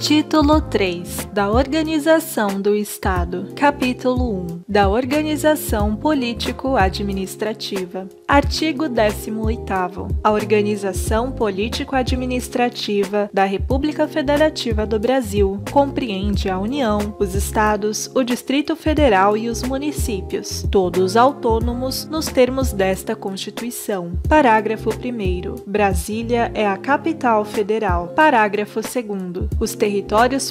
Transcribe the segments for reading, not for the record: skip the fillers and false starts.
Título 3 da Organização do Estado. Capítulo 1 da Organização Político-Administrativa. Artigo 18º. A Organização Político-Administrativa da República Federativa do Brasil compreende a União, os Estados, o Distrito Federal e os municípios, todos autônomos nos termos desta Constituição. Parágrafo 1º. Brasília é a capital federal. Parágrafo 2º. Os territórios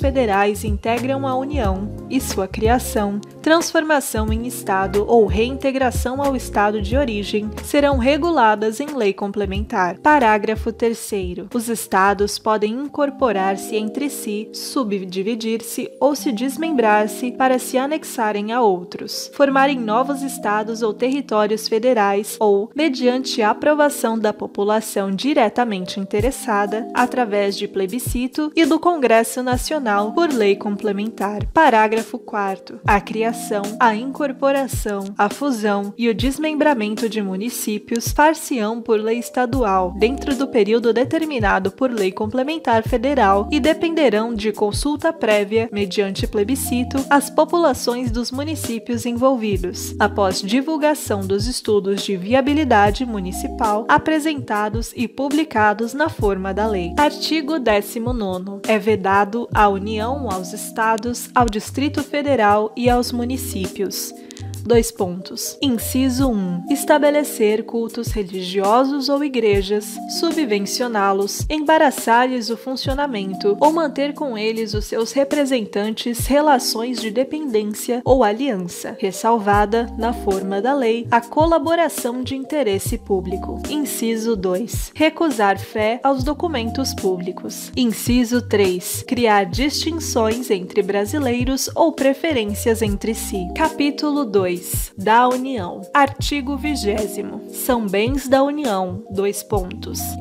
federais integram a União e sua criação, transformação em Estado ou reintegração ao Estado de origem serão reguladas em lei complementar. Parágrafo 3º. Os Estados podem incorporar-se entre si, subdividir-se ou se desmembrar-se para se anexarem a outros, formarem novos Estados ou territórios federais ou, mediante a aprovação da população diretamente interessada, através de plebiscito e do Congresso Nacional por lei complementar. Parágrafo 4º. A criação, a incorporação, a fusão e o desmembramento de municípios far-se-ão por lei estadual, dentro do período determinado por lei complementar federal e dependerão de consulta prévia, mediante plebiscito, às populações dos municípios envolvidos, após divulgação dos estudos de viabilidade municipal apresentados e publicados na forma da lei. Artigo 19º. É vedado à União, aos Estados, ao Distrito Federal e aos municípios. Inciso 1. Estabelecer cultos religiosos ou igrejas, subvencioná-los, embaraçar-lhes o funcionamento ou manter com eles os seus representantes relações de dependência ou aliança, ressalvada, na forma da lei, a colaboração de interesse público. Inciso 2. Recusar fé aos documentos públicos. Inciso 3. Criar distinções entre brasileiros ou preferências entre si. Capítulo 2 da União. Artigo 20º. São bens da União.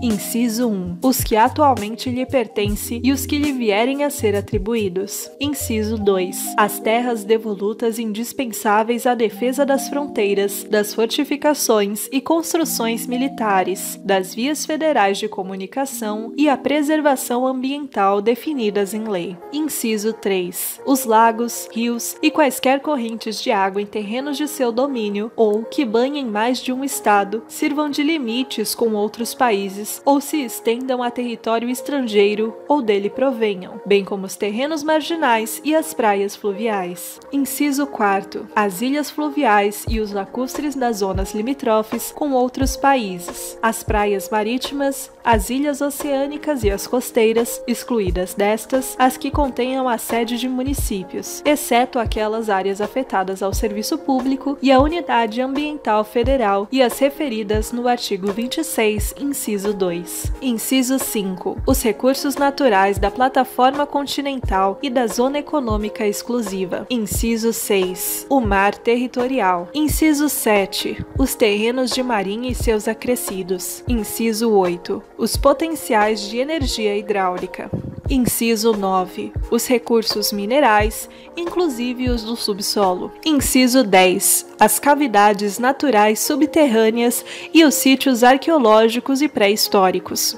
Inciso 1. Os que atualmente lhe pertencem e os que lhe vierem a ser atribuídos. Inciso 2. As terras devolutas indispensáveis à defesa das fronteiras, das fortificações e construções militares, das vias federais de comunicação e à preservação ambiental definidas em lei. Inciso 3. Os lagos, rios e quaisquer correntes de água em terrenos de seu domínio ou que banhem mais de um estado, sirvam de limites com outros países ou se estendam a território estrangeiro ou dele provenham, bem como os terrenos marginais e as praias fluviais. Inciso 4º. As ilhas fluviais e os lacustres das zonas limítrofes com outros países, as praias marítimas, as ilhas oceânicas e as costeiras, excluídas destas, as que contenham a sede de municípios, exceto aquelas áreas afetadas ao serviço público e a Unidade Ambiental Federal e as referidas no artigo 26, inciso 2. Inciso 5. Os recursos naturais da plataforma continental e da Zona Econômica Exclusiva. Inciso 6. O mar territorial. Inciso 7. Os terrenos de marinha e seus acrescidos. Inciso 8. Os potenciais de energia hidráulica. Inciso 9. Os recursos minerais, inclusive os do subsolo. Inciso 10. As cavidades naturais subterrâneas e os sítios arqueológicos e pré-históricos.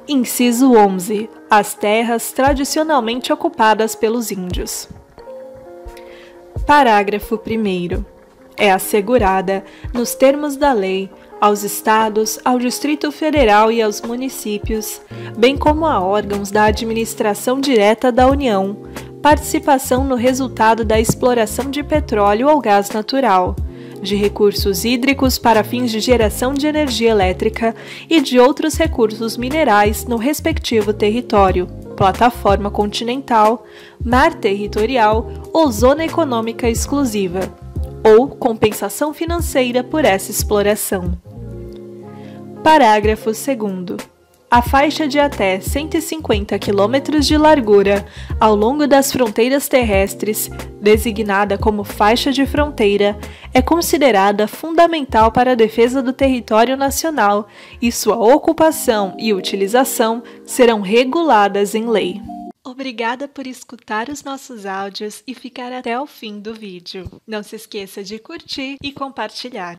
Inciso 11. As terras tradicionalmente ocupadas pelos índios. Parágrafo 1º. É assegurada, nos termos da lei, aos Estados, ao Distrito Federal e aos municípios, bem como a órgãos da administração direta da União, participação no resultado da exploração de petróleo ou gás natural, de recursos hídricos para fins de geração de energia elétrica e de outros recursos minerais no respectivo território, plataforma continental, mar territorial ou zona econômica exclusiva, ou compensação financeira por essa exploração. Parágrafo 2º. A faixa de até 150 km de largura ao longo das fronteiras terrestres, designada como faixa de fronteira, é considerada fundamental para a defesa do território nacional e sua ocupação e utilização serão reguladas em lei. Obrigada por escutar os nossos áudios e ficar até o fim do vídeo. Não se esqueça de curtir e compartilhar.